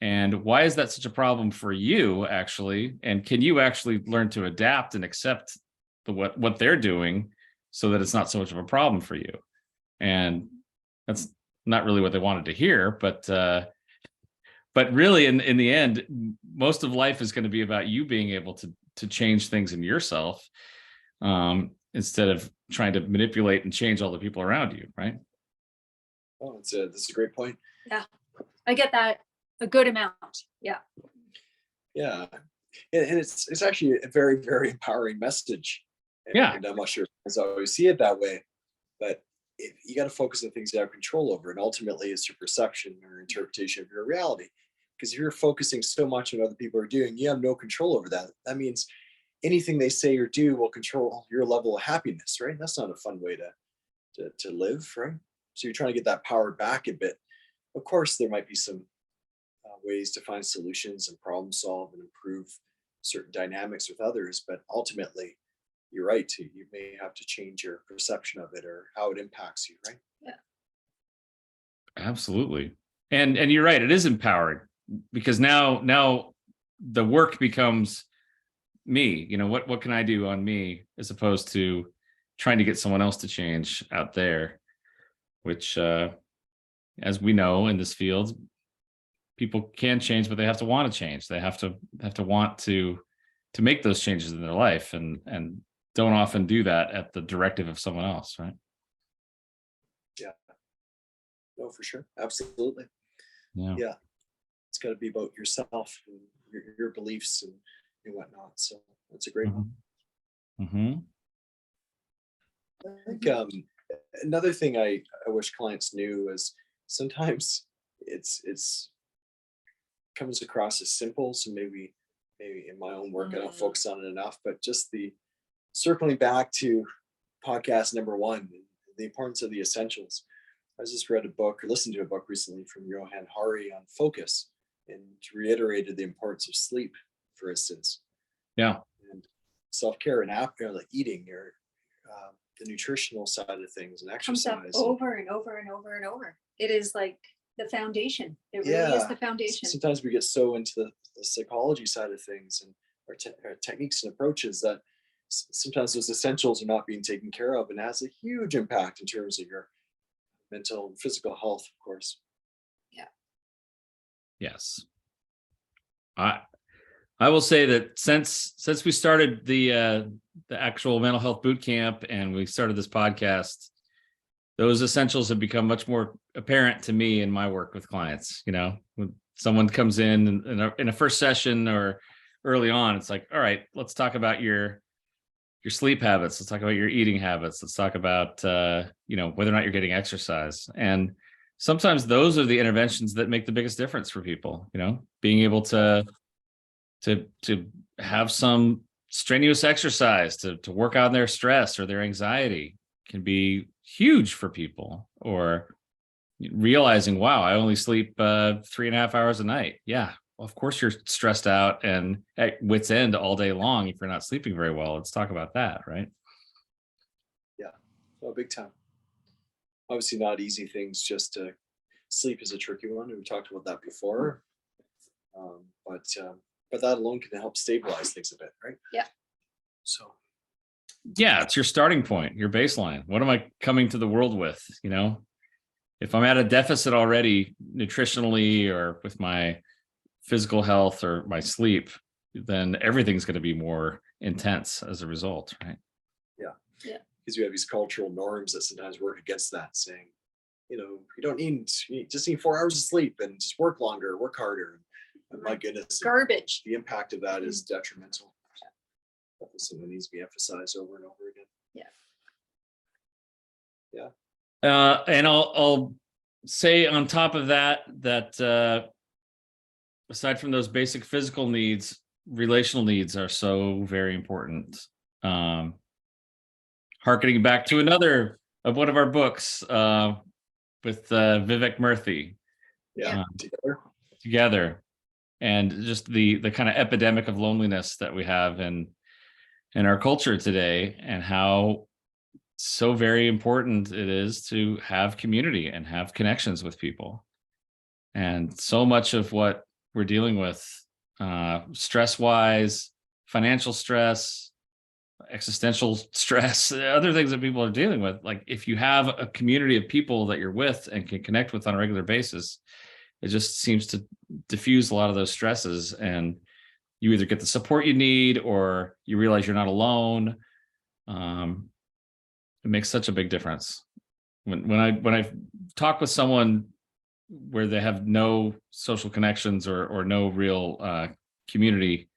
And why is that such a problem for you actually? And can you actually learn to adapt and accept what they're doing so that it's not so much of a problem for you? And that's not really what they wanted to hear, but really in the end, most of life is going to be about you being able to change things in yourself, instead of trying to manipulate and change all the people around you, right? Oh, that's a great point. Yeah. I get that a good amount. Yeah. Yeah. And it's actually a very, very empowering message. Yeah. And I'm not sure if I always see it that way, but you got to focus on things you have control over. And ultimately it's your perception or interpretation of your reality. Because if you're focusing so much on what other people are doing, you have no control over that. That means anything they say or do will control your level of happiness, right? That's not a fun way to live, right? So you're trying to get that power back a bit. Of course, there might be some ways to find solutions and problem solve and improve certain dynamics with others, but ultimately, you're right. You may have to change your perception of it or how it impacts you, right? Yeah. Absolutely. And you're right, it is empowering, because now the work becomes me. What can I do on me, as opposed to trying to get someone else to change out there, which as we know in this field, people can change, but they have to want to change. They have to want to make those changes in their life, and don't often do that at the directive of someone else, right? Yeah. No, for sure. Absolutely. Yeah. It's got to be about yourself and your beliefs and whatnot. So that's a great one. Mm-hmm. I think another thing I wish clients knew is sometimes it's comes across as simple. So maybe in my own work, I don't focus on it enough, but just the circling back to podcast number 1, the importance of the essentials. I just read a book or listened to a book recently from Johan Hari on focus, and reiterated the importance of sleep, for instance. Yeah. And self-care and after, like eating or the nutritional side of things and exercise. Comes up over and over and over and over. It is like the foundation. It really is the foundation. Sometimes we get so into the psychology side of things and our techniques and approaches that sometimes those essentials are not being taken care of, and has a huge impact in terms of your mental and physical health, of course. Yeah. Yes. I will say that since we started the actual mental health boot camp and we started this podcast, those essentials have become much more apparent to me in my work with clients. When someone comes in a first session or early on, it's like, all right, let's talk about your sleep habits. Let's talk about your eating habits. Let's talk about, whether or not you're getting exercise. And sometimes those are the interventions that make the biggest difference for people, being able to have some strenuous exercise to work on their stress or their anxiety can be huge for people. Or realizing, wow, I only sleep 3.5 hours a night. Yeah, well, of course you're stressed out and at wit's end all day long if you're not sleeping very well. Let's talk about that, right? Yeah, well, big time. Obviously not easy things, just to sleep is a tricky one. We talked about that before. But that alone can help stabilize things a bit, right? Yeah. So Yeah, it's your starting point, your baseline. What am I coming to the world with? If I'm at a deficit already nutritionally or with my physical health or my sleep, then everything's going to be more intense as a result, right? yeah. Yeah. Because we have these cultural norms that sometimes work against that, saying, you just need 4 hours of sleep and just work longer, work harder. And my goodness, Garbage. the impact of that is detrimental. That's something that needs to be emphasized over and over again. And I'll say on top of that aside from those basic physical needs, relational needs are so very important. Harkening back to another of one of our books with Vivek Murthy, together, and just the kind of epidemic of loneliness that we have in our culture today, and how so very important it is to have community and have connections with people. And so much of what we're dealing with, stress wise, financial stress, existential stress, other things that people are dealing with, like if you have a community of people that you're with and can connect with on a regular basis, it just seems to diffuse a lot of those stresses, and you either get the support you need or you realize you're not alone. It makes such a big difference. When I talk with someone where they have no social connections or no real community,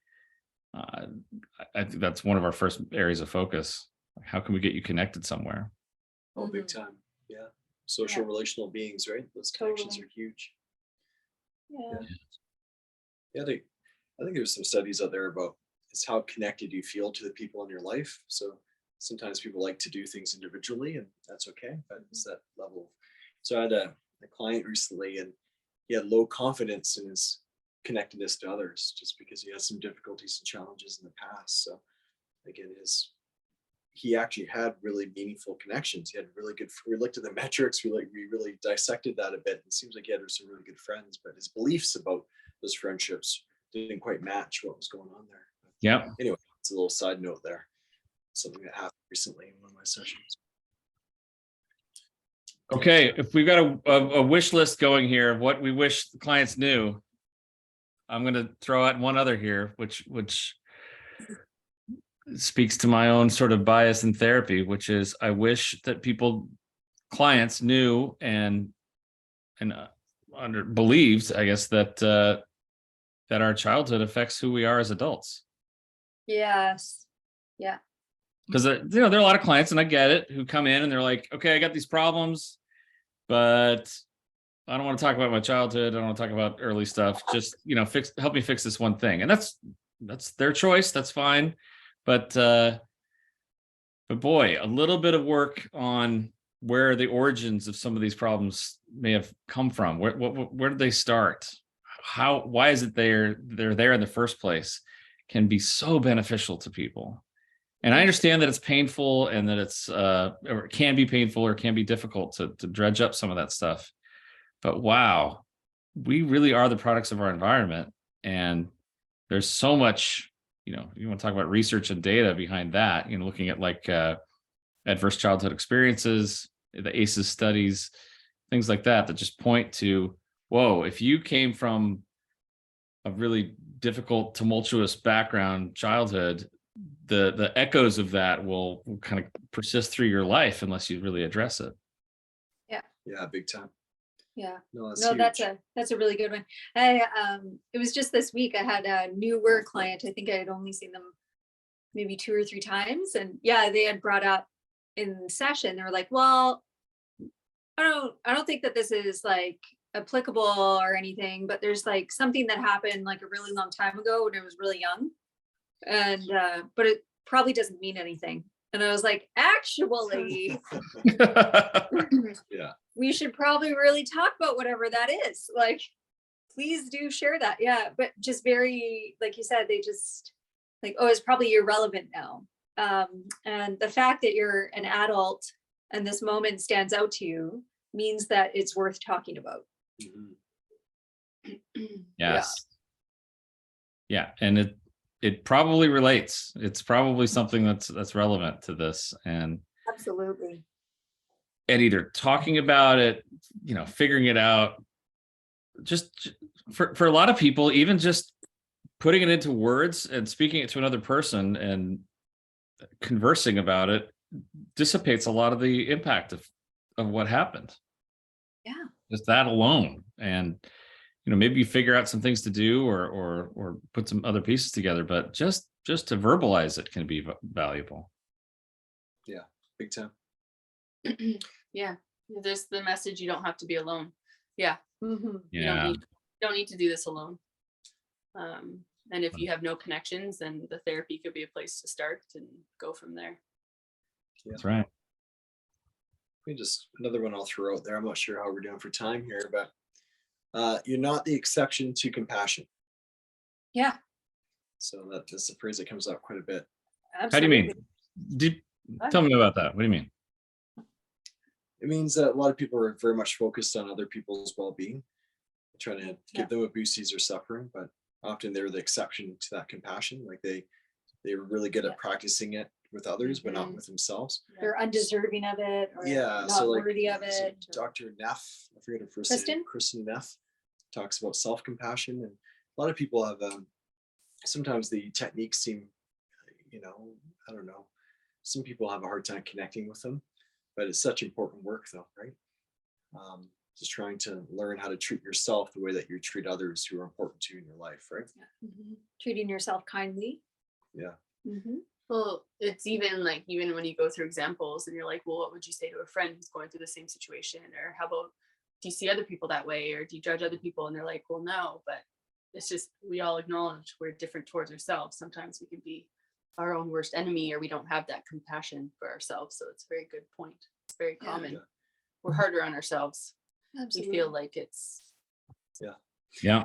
I think that's one of our first areas of focus. How can we get you connected somewhere? Oh, big time. Yeah. Social relational beings, right? Those connections are huge. Yeah. I think there's some studies out there about is how connected you feel to the people in your life. So sometimes people like to do things individually, and that's okay. But it's that level. So I had a client recently, and he had low confidence in his connectedness to others, just because he has some difficulties and challenges in the past. So again, he actually had really meaningful connections. He had really good. We looked at the metrics. We really dissected that a bit. It seems like he had some really good friends, but his beliefs about those friendships didn't quite match what was going on there. Yeah. Anyway, it's a little side note there. Something that happened recently in one of my sessions. Okay, if we've got a wish list going here of what we wish the clients knew, I'm going to throw out one other here, which speaks to my own sort of bias in therapy, which is I wish that clients knew and believed, I guess, that our childhood affects who we are as adults. Yes. Yeah. Because there are a lot of clients, and I get it, who come in and they're like, okay, I got these problems, but I don't want to talk about my childhood. I don't want to talk about early stuff. Just, help me fix this one thing. And that's their choice. That's fine. But boy, a little bit of work on where the origins of some of these problems may have come from. Where did they start? Why is it they're there in the first place, can be so beneficial to people. And I understand that it's painful and that or it can be painful or can be difficult to dredge up some of that stuff. But wow, we really are the products of our environment. And there's so much, you want to talk about research and data behind that, looking at like adverse childhood experiences, the ACEs studies, things like that just point to, whoa, if you came from a really difficult, tumultuous background childhood, the echoes of that will kind of persist through your life unless you really address it. Yeah, big time. Yeah. No, No, that's a really good one. It was just this week. I had a newer client. I think I had only seen them maybe 2 or 3 times, and yeah, they had brought up in session. They were like, "Well, I don't think that this is like applicable or anything, but there's like something that happened like a really long time ago when I was really young, and but it probably doesn't mean anything." And I was like, "Actually, Yeah. we should probably really talk about whatever that is. Like, please do share that." Yeah, but just very, like you said, they just like, oh, it's probably irrelevant now. And the fact that you're an adult and this moment stands out to you means that it's worth talking about. Mhm. Yes. Yeah, and it probably relates. It's probably something that's relevant to this, and Absolutely. either talking about it, figuring it out. Just for a lot of people, even just putting it into words and speaking it to another person and conversing about it dissipates a lot of the impact of what happened. Yeah. Just that alone. And maybe you figure out some things to do or put some other pieces together, but just to verbalize it can be valuable. Yeah, big time. Yeah, there's the message, you don't have to be alone. Yeah, Mhm. you Yeah. don't need to do this alone. And if you have no connections, then the therapy could be a place to start and go from there. That's right. Just another one I'll throw out there. I'm not sure how we're doing for time here, but you're not the exception to compassion. Yeah. So that's a phrase that comes up quite a bit. How do you mean? Tell me about that. What do you mean? It means that a lot of people are very much focused on other people's well-being, trying to give them a boost as they're suffering, but often they're the exception to that compassion. Like they're really good at practicing it with others, but not with themselves. They're undeserving of it, or Yeah, not so like worthy of so it. or- Dr. Neff, I forget her first name, Kristen Neff, talks about self-compassion, and a lot of people have sometimes the techniques seem, I don't know, some people have a hard time connecting with them, but it's such important work though, right? Just trying to learn how to treat yourself the way that you treat others who are important to you in your life, right? Mhm. Treating yourself kindly. Yeah. Mhm. Well, it's even when you go through examples and you're like, well, what would you say to a friend who's going through the same situation? Or how about, do you see other people that way? Or do you judge other people? And they're like, well, no, but it's just, we all acknowledge we're different towards ourselves. Sometimes we can be our own worst enemy, or we don't have that compassion for ourselves. So it's a very good point. It's very common. Yeah. We're harder on ourselves. Absolutely. We feel like it's, Yeah.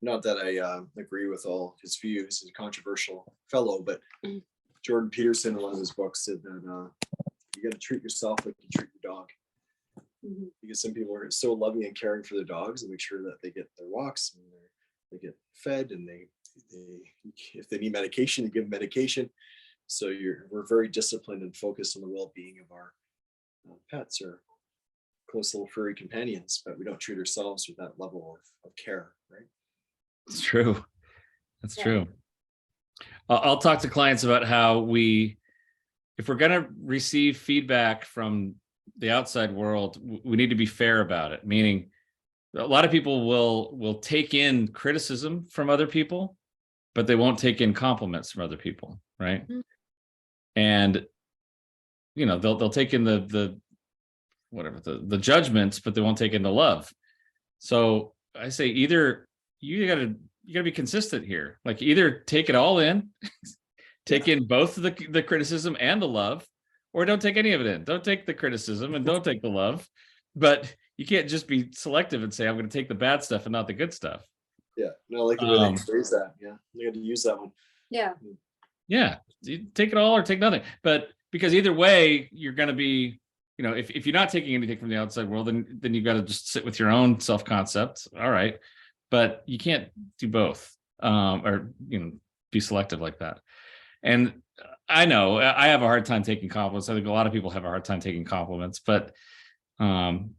Not that I agree with all his views. He's a controversial fellow, but Jordan Peterson, in one of his books, said that you got to treat yourself like you treat your dog. Mhm. Because some people are so loving and caring for their dogs and make sure that they get their walks and they get fed, and they if they need medication, you give them medication. So we're very disciplined and focused on the well-being of our pets or close little furry companions, but we don't treat ourselves with that level of care, right? It's true. That's Yeah. true. I'll talk to clients about how if we're going to receive feedback from the outside world, we need to be fair about it. Meaning, a lot of people will take in criticism from other people, but they won't take in compliments from other people, right? Mhm. And they'll take in the whatever the judgments, but they won't take in the love. So I say either you gotta be consistent here. Like, either take it all in, take in both the criticism and the love, or don't take any of it in. Don't take the criticism and don't take the love. But you can't just be selective and say, I'm going to take the bad stuff and not the good stuff. Yeah, no, I like the way they phrase that. Yeah, you got to use that one. Yeah. Yeah, you take it all or take nothing. But because either way, you're going to be, if you're not taking anything from the outside world, then you've got to just sit with your own self-concept. All right. But you can't do both, or be selective like that. And I know I have a hard time taking compliments. I think a lot of people have a hard time taking compliments, but we've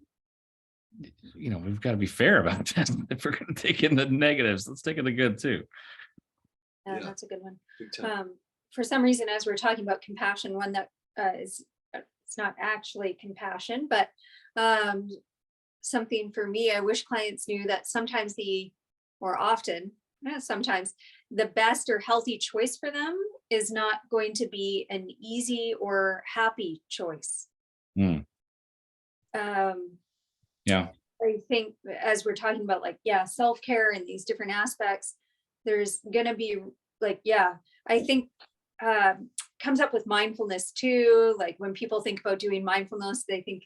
got to be fair about that. If we're going to take in the negatives, let's take in the good too. Yeah, Yeah. that's a good one. Big time. For some reason, as we're talking about compassion, one that is it's not actually compassion, but something for me, I wish clients knew that sometimes or often, sometimes the best or healthy choice for them is not going to be an easy or happy choice. Mm. Yeah. I think as we're talking about self-care and these different aspects, there's going to be I think comes up with mindfulness too. Like when people think about doing mindfulness, they think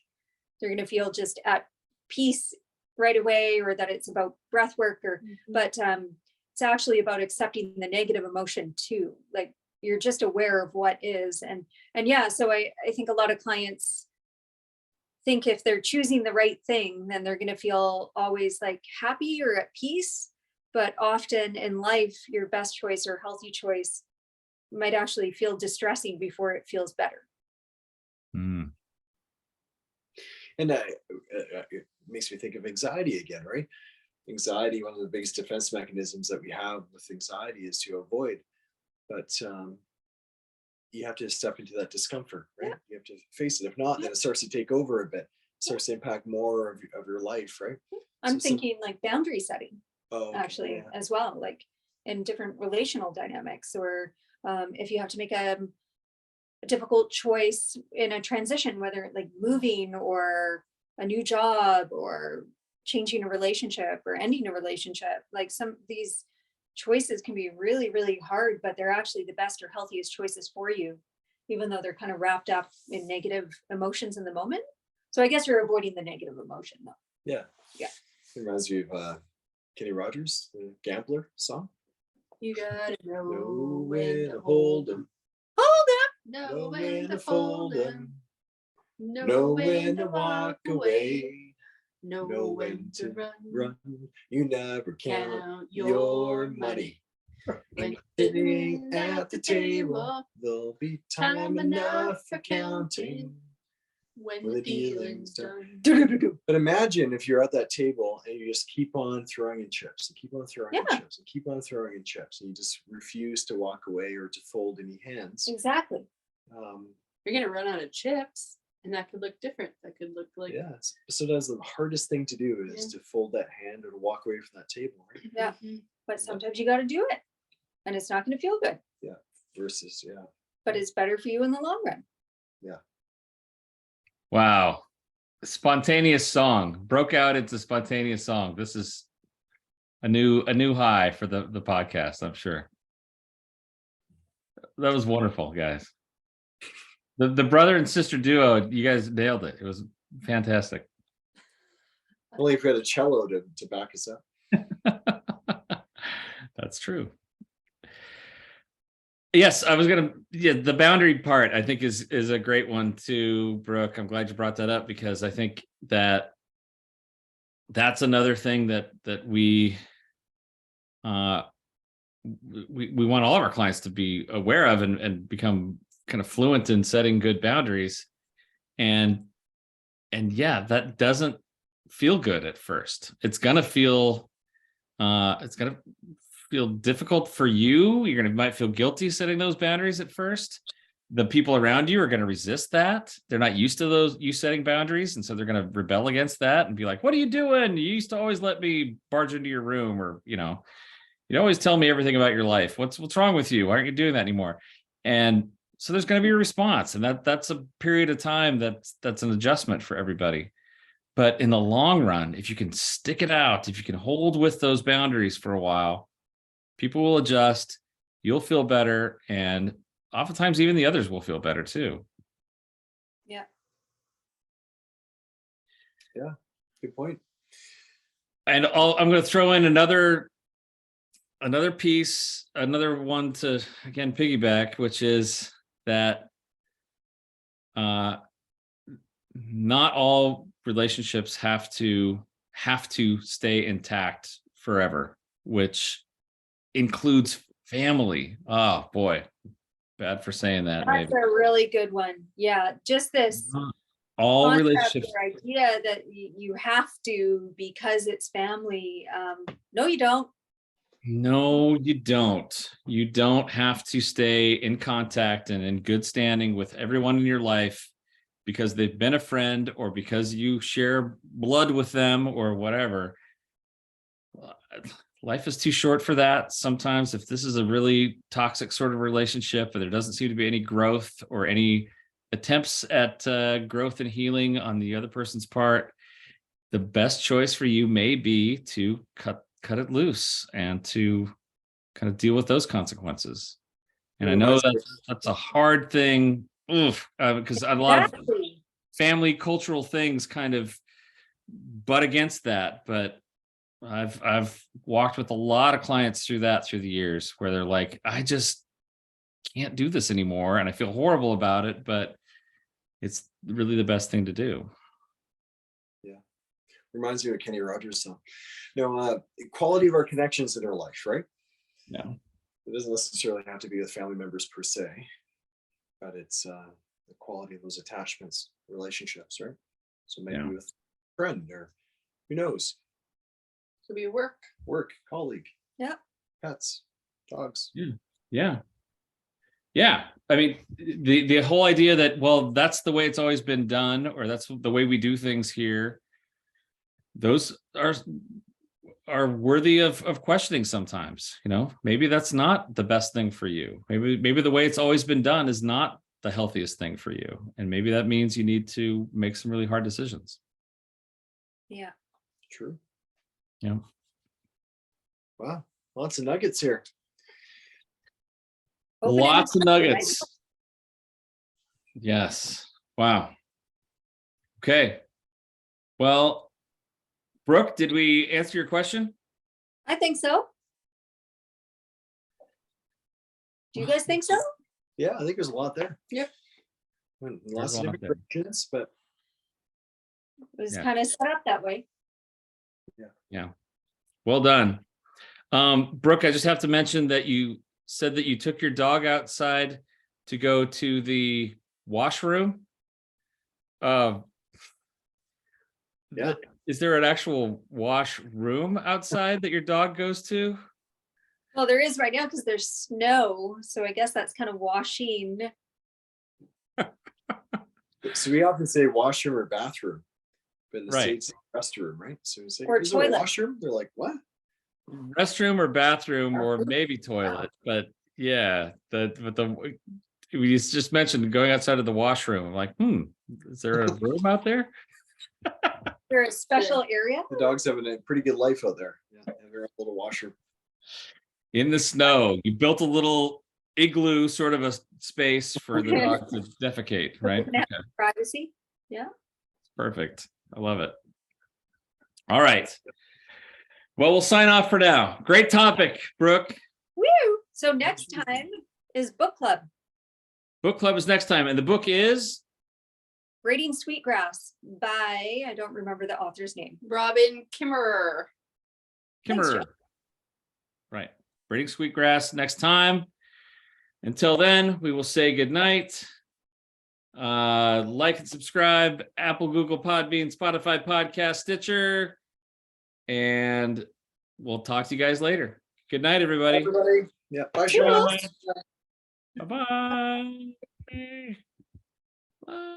they're going to feel just at peace right away, or that it's about breath work, but it's actually about accepting the negative emotion too. Like you're just aware of what is. And so I think a lot of clients think if they're choosing the right thing, then they're going to feel always like happy or at peace. But often in life, your best choice or healthy choice might actually feel distressing before it feels better. Mm. And it makes me think of anxiety again, right? Anxiety, one of the biggest defense mechanisms that we have with anxiety is to avoid, but you have to step into that discomfort, right? You have to face it. If not, then it starts to take over a bit. It starts to impact more of your life, right? I'm thinking like boundary setting, okay, as well, like in different relational dynamics, or if you have to make a difficult choice in a transition, whether like moving or a new job or changing a relationship or ending a relationship. Like some of these choices can be really, really hard, but they're actually the best or healthiest choices for you, even though they're kind of wrapped up in negative emotions in the moment. So I guess you're avoiding the negative emotion though. Yeah. Yeah. It reminds me of Kenny Rogers, the Gambler song. You gotta Know when to hold 'em, know when to fold 'em, know when to walk away, know when to run. You never count your money. When sitting at the table, there'll be time enough for counting when when the the dealing's dealing's done. done. But imagine if you're at that table and you just keep on throwing in chips and keep on throwing in Yeah. chips and keep on throwing in chips, and you just refuse to walk away or to fold any hands. Exactly. You're gonna run out of chips, and that could look different. That could look like So that's the hardest thing to do is to fold that hand or to walk away from that table, right? Yeah. But sometimes you got to do it, and it's not going to feel good, Versus, but it's better for you in the long run. Wow. Spontaneous song broke out into spontaneous song. This is a new high for the podcast, I'm sure. That was wonderful, guys. The brother and sister duo, you guys nailed it. It was fantastic. Only if we had a cello to back us up. That's true. Yes, I was the boundary part I think is a great one too, Brooke. I'm glad you brought that up, because I think that's another thing that we want all of our clients to be aware of and become kind of fluent in setting good boundaries. And that doesn't feel good at first. It's gonna feel difficult for you. Might feel guilty setting those boundaries at first. The people around you are going to resist that. They're not used to you setting boundaries, and so they're going to rebel against that and be like, "What are you doing? You used to always let me barge into your room, or you'd always tell me everything about your life. What's wrong with you? Why aren't you doing that anymore?" And so there's going to be a response, and that's a period of time that's an adjustment for everybody. But in the long run, if you can stick it out, if you can hold with those boundaries for a while, people will adjust, you'll feel better, and oftentimes even the others will feel better too. Yeah. Yeah, good point. And I'm going to throw in another piece, another one to, again, piggyback, which is that not all relationships have to stay intact forever, which includes family. Oh boy, bad for saying that. That's a really good one. Yeah, just this all concept relationships or idea that you have to because it's family. No, you don't. No, you don't. You don't have to stay in contact and in good standing with everyone in your life because they've been a friend or because you share blood with them or whatever. Life is too short for that. Sometimes if this is a really toxic sort of relationship and there doesn't seem to be any growth or any attempts at growth and healing on the other person's part, the best choice for you may be to cut it loose and to kind of deal with those consequences. And I know that's a hard thing, because a lot of Exactly. family cultural things kind of butt against that. But I've walked with a lot of clients through the years where they're like, I just can't do this anymore, and I feel horrible about it, but it's really the best thing to do. Reminds me of Kenny Rogers song. Quality of our connections in our life, right? Yeah. It doesn't necessarily have to be with family members per se, but it's the quality of those attachments, relationships, right? So maybe with a friend, or who knows, Could be work. colleague, Yeah. pets, dogs. Yeah. I mean, the whole idea that, well, that's the way it's always been done, or that's the way we do things here, those are worthy of questioning sometimes. Maybe that's not the best thing for you. Maybe the way it's always been done is not the healthiest thing for you, and maybe that means you need to make some really hard decisions. Yeah. True. Yeah. Wow, lots of nuggets here. Lots of nuggets. Yes. Wow. Okay. Well, Brooke, did we answer your question? I think so. Do you guys think so? Yeah, I think there's a lot there. Yep. Lots There's of a lot different directions, but It was Yeah. kind of set up that way. Yeah. Well done. Brooke, I just have to mention that you said that you took your dog outside to go to the washroom. Yeah. Is there an actual washroom outside that your dog goes to? Well, there is right now because there's snow. So I guess that's kind of washing. so we often say washroom or bathroom, but in the Right. States, restroom, right? So we say, Or is there a toilet. washroom? They're like, what? Restroom or bathroom or maybe toilet, but yeah, we just mentioned going outside of the washroom. I'm like, is there a room out there? There's a special area. The dogs have a pretty good life out there. Yeah, they have their own little washroom. In the snow, you built a little igloo sort of a space for the dog to defecate, right? Can have Okay, privacy. perfect. I love it. All right. Well, we'll sign off for now. Great topic, Brooke. Woo! So next time is book club. Book club is next time. And the book is? Braiding Sweetgrass by, I don't remember the author's name. Robin Kimmerer. Thanks, Kimmerer. Joe. Right. Braiding Sweetgrass next time. Until then, we will say good night. Like and subscribe, Apple, Google, Podbean, Spotify, Podcast, Stitcher. And we'll talk to you guys later. Good night, everybody. Everybody. Yeah. Bye, Sean. Bye-bye. Bye-bye. Bye.